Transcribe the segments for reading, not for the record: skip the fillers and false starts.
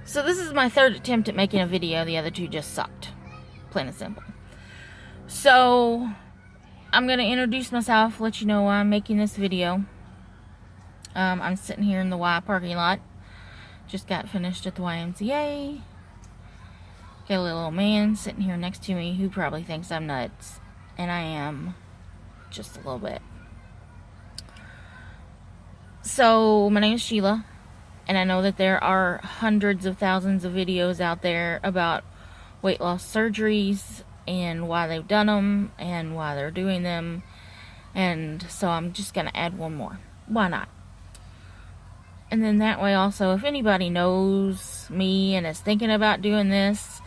So this is my third attempt at making a video. The other two just sucked. Plain and simple. So I'm going to introduce myself, let you know why I'm making this video. I'm sitting here in the Y parking lot. Just got finished at the YMCA. Got a little old man sitting here next to me who probably thinks I'm nuts. And I am. Just a little bit. So my name is Sheila. And I know that there are hundreds of thousands of videos out there about weight loss surgeries and why they've done them and why they're doing them. And so I'm just going to add one more. Why not? And then that way also, if anybody knows me and is thinking about doing this,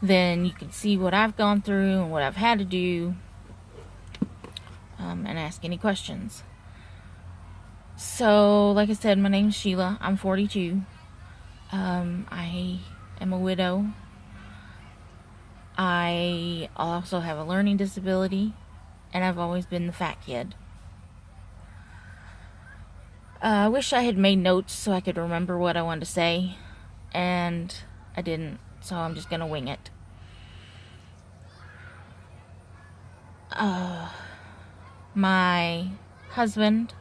then you can see what I've gone through and what I've had to do, and ask any questions. So, like I said, my name is Sheila. I'm 42. I am a widow. I also have a learning disability, and I've always been the fat kid. I wish I had made notes so I could remember what I wanted to say, and I didn't, so I'm just gonna wing it. My husband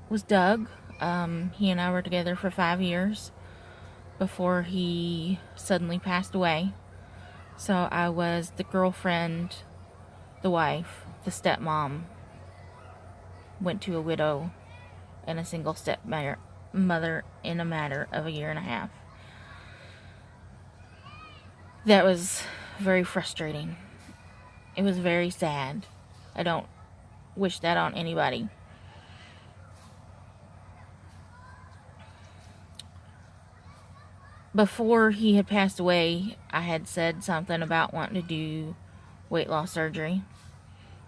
was Doug. He and I were together for 5 years before he suddenly passed away. So I was the girlfriend, the wife, the stepmom, went to a widow, and a single stepmother in a matter of a year and a half. That was very frustrating. It was very sad. I don't wish that on anybody. Before he had passed away, I had said something about wanting to do weight loss surgery.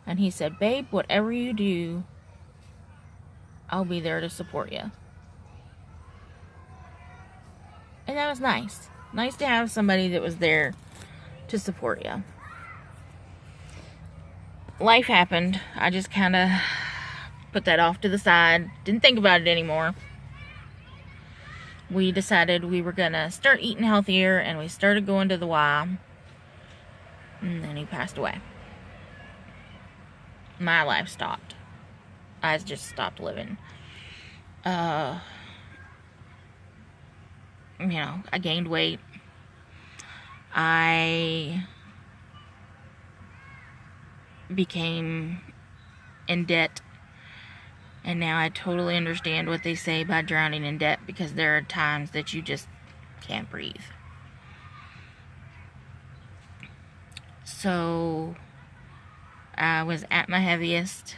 And he said, "Babe, whatever you do, I'll be there to support you." And that was nice. Nice to have somebody that was there to support you. Life happened. I just kind of put that off to the side. Didn't think about it anymore. We decided we were gonna start eating healthier, and we started going to the Y. And then he passed away. My life stopped. I just stopped living. I gained weight. I became in debt. And now I totally understand what they say by drowning in debt, because there are times that you just can't breathe. So I was at my heaviest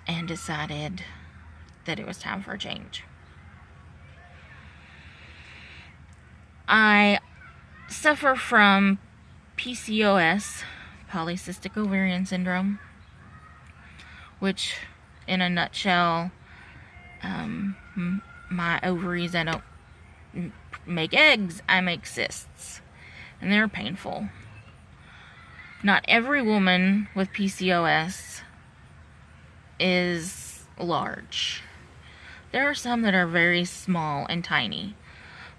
and decided that it was time for a change. I suffer from PCOS, polycystic ovarian syndrome, which, in a nutshell, my ovaries, I don't make eggs, I make cysts, and they're painful. Not every woman with PCOS is large. There are some that are very small and tiny.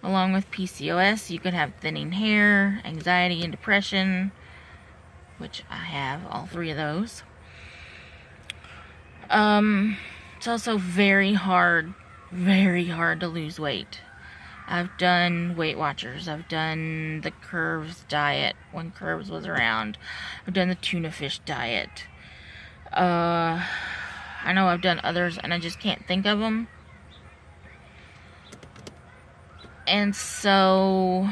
Along with PCOS, you could have thinning hair, anxiety and depression, which I have all three of those. It's also very hard to lose weight. I've done Weight Watchers. I've done the Curves diet when Curves was around. I've done the tuna fish diet. I know I've done others and I just can't think of them. And so,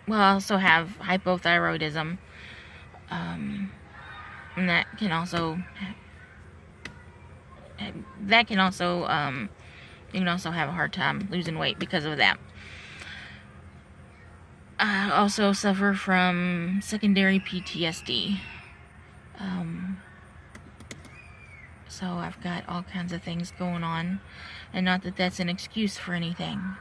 I also have hypothyroidism, and that can also you can also have a hard time losing weight because of that. I also suffer from secondary PTSD. So I've got all kinds of things going on, and not that that's an excuse for anything,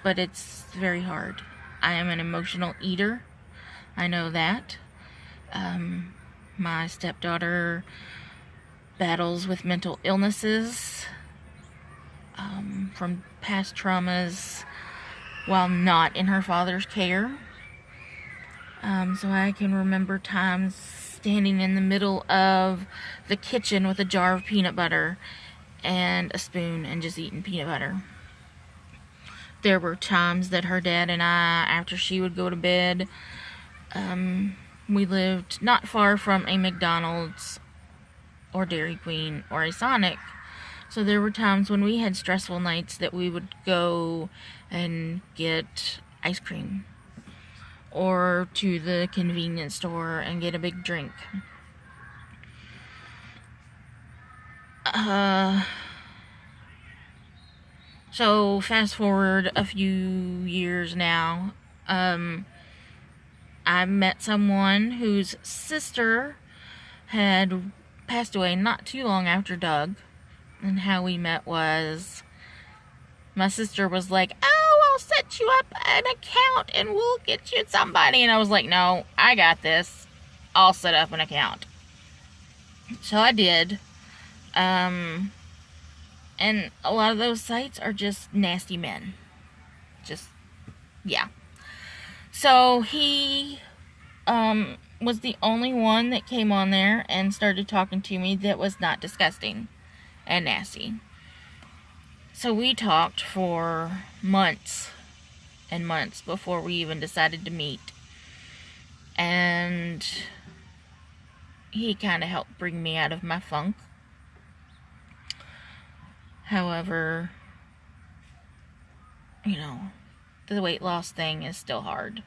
but it's very hard. I am an emotional eater. I know that. My stepdaughter battles with mental illnesses from past traumas while not in her father's care. So I can remember times standing in the middle of the kitchen with a jar of peanut butter and a spoon and just eating peanut butter. There were times that her dad and I, after she would go to bed, we lived not far from a McDonald's or Dairy Queen or a Sonic. So there were times when we had stressful nights that we would go and get ice cream or to the convenience store and get a big drink. So fast forward a few years now, I met someone whose sister had passed away not too long after Doug. And how we met was, my sister was like, "Oh, I'll set you up an account and we'll get you somebody." And I was like, "No, I got this. I'll set up an account." So I did. And a lot of those sites are just nasty men. Just, yeah. So he was the only one that came on there and started talking to me that was not disgusting and nasty. So we talked for months and months before we even decided to meet. And he kind of helped bring me out of my funk. However, the weight loss thing is still hard.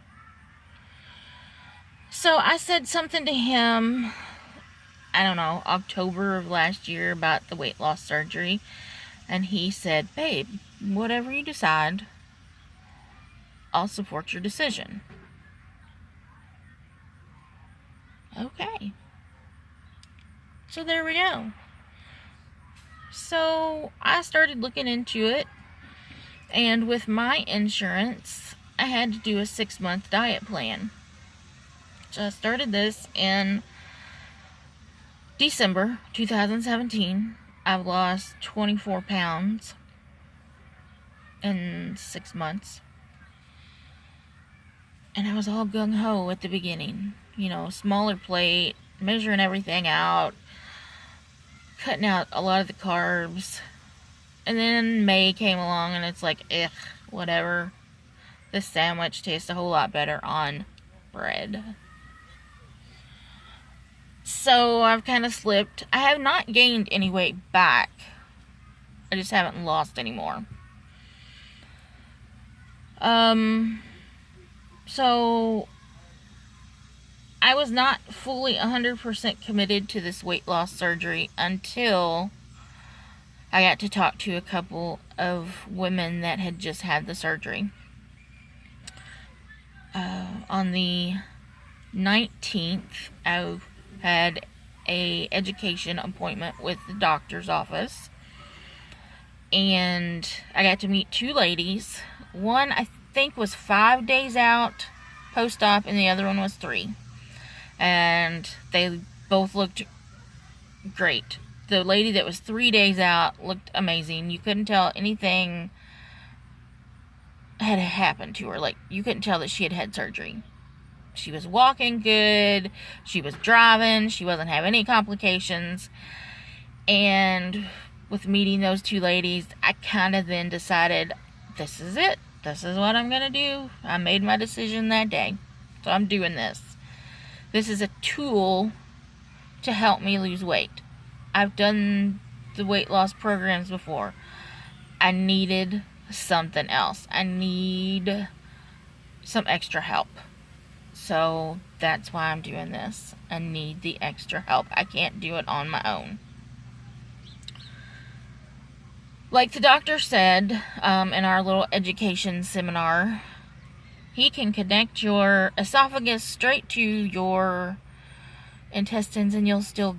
So I said something to him, I don't know, October of last year about the weight loss surgery. And he said, "Babe, whatever you decide, I'll support your decision." Okay. So there we go. So I started looking into it. And with my insurance, I had to do a 6-month diet plan. So I started this in December 2017. I've lost 24 pounds in 6 months. And I was all gung-ho at the beginning. Smaller plate, measuring everything out, cutting out a lot of the carbs. And then May came along and it's like, whatever. This sandwich tastes a whole lot better on bread. So I've kind of slipped. I have not gained any weight back. I just haven't lost any more. So I was not fully 100% committed to this weight loss surgery until I got to talk to a couple of women that had just had the surgery. On the 19th, I had a education appointment with the doctor's office. And I got to meet 2 ladies. One, I think, was 5 days out post-op, and the other one was 3. And they both looked great. The lady that was 3 days out looked amazing. You couldn't tell anything had happened to her. Like, you couldn't tell that she had had surgery. She was walking good. She was driving. She wasn't having any complications. And with meeting those 2 ladies, I kind of then decided, this is it. This is what I'm going to do. I made my decision that day. So I'm doing this. This is a tool to help me lose weight. I've done the weight loss programs before. I needed something else. I need some extra help. So that's why I'm doing this. I need the extra help. I can't do it on my own. Like the doctor said in our little education seminar, he can connect your esophagus straight to your intestines and you'll still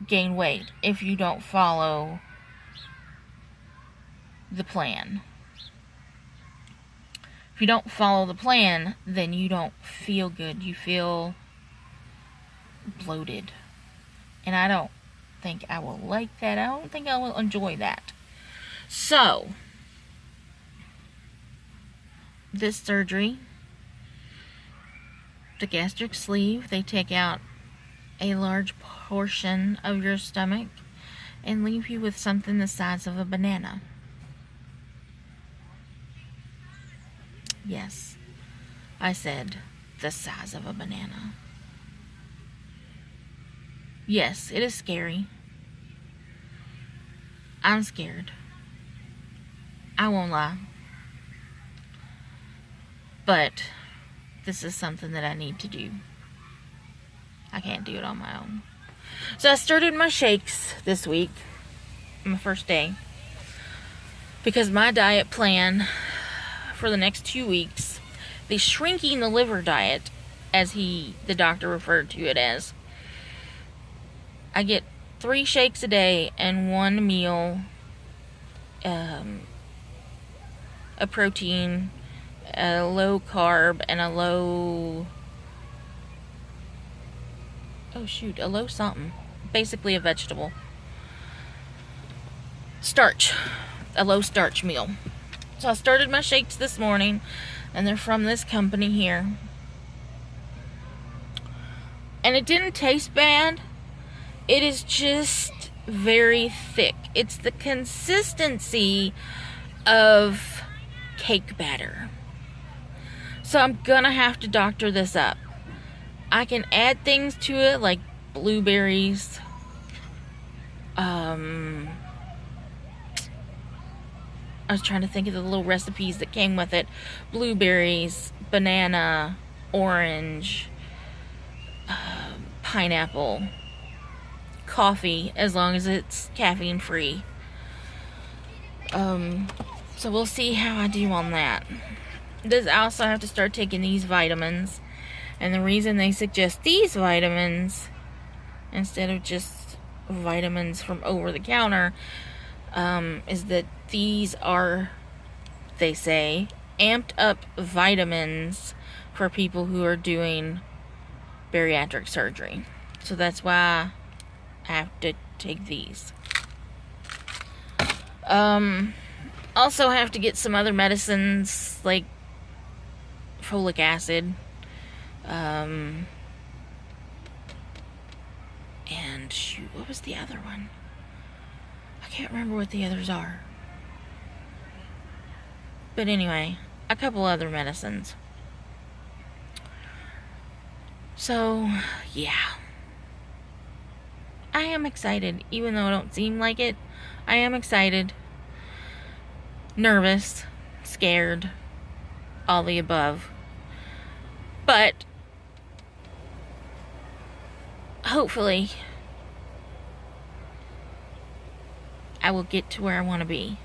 gain weight if you don't follow the plan. If you don't follow the plan, then you don't feel good. You feel bloated. And I don't think I will like that. I don't think I will enjoy that. So, this surgery, the gastric sleeve, they take out a large portion of your stomach and leave you with something the size of a banana. Yes, I said the size of a banana. Yes, it is scary. I'm scared. I won't lie. But this is something that I need to do. I can't do it on my own. So I started my shakes this week, my first day, because my diet plan for the next 2 weeks, the shrinking the liver diet, as the doctor referred to it as, I get 3 shakes a day and 1 meal, a protein, a low carb, and a low something. Basically a vegetable. Starch. A low starch meal. So I started my shakes this morning, and they're from this company here. And it didn't taste bad. It is just very thick. It's the consistency of cake batter. So I'm gonna have to doctor this up. I can add things to it like blueberries, I was trying to think of the little recipes that came with it. Blueberries, banana, orange, pineapple, coffee, as long as it's caffeine free. So we'll see how I do on that. I also have to start taking these vitamins. And the reason they suggest these vitamins instead of just vitamins from over the counter is that these are, they say, amped up vitamins for people who are doing bariatric surgery. So that's why I have to take these. Also have to get some other medicines like folic acid. And shoot, what was the other one? I can't remember what the others are. But anyway, a couple other medicines. So, yeah. I am excited, even though it don't seem like it. I am excited. Nervous. Scared. All the above. But hopefully I will get to where I want to be.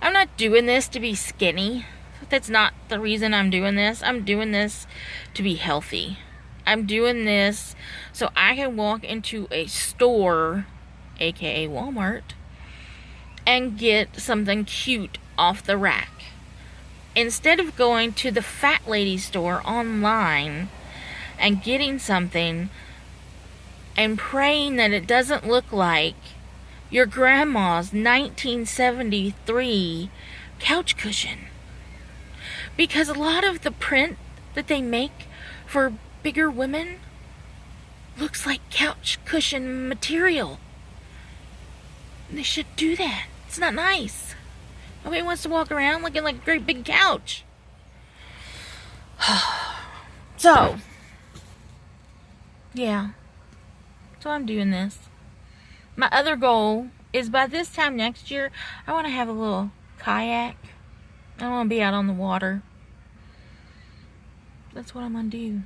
I'm not doing this to be skinny. That's not the reason I'm doing this. I'm doing this to be healthy. I'm doing this so I can walk into a store, aka Walmart, and get something cute off the rack. Instead of going to the fat lady store online and getting something and praying that it doesn't look like your grandma's 1973 couch cushion. Because a lot of the print that they make for bigger women looks like couch cushion material. And they should do that. It's not nice. Nobody wants to walk around looking like a great big couch. So, yeah. So I'm doing this. My other goal is by this time next year, I want to have a little kayak. I want to be out on the water. That's what I'm going to do.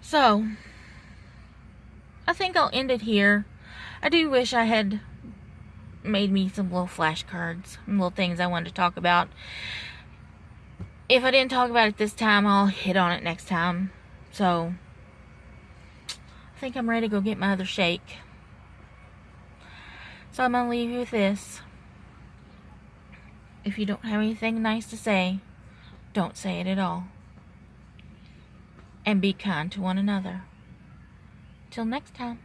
So, I think I'll end it here. I do wish I had made me some little flashcards, little things I wanted to talk about. If I didn't talk about it this time, I'll hit on it next time. So, I think I'm ready to go get my other shake. So I'm going to leave you with this. If you don't have anything nice to say, don't say it at all. and be kind to one another. Till next time.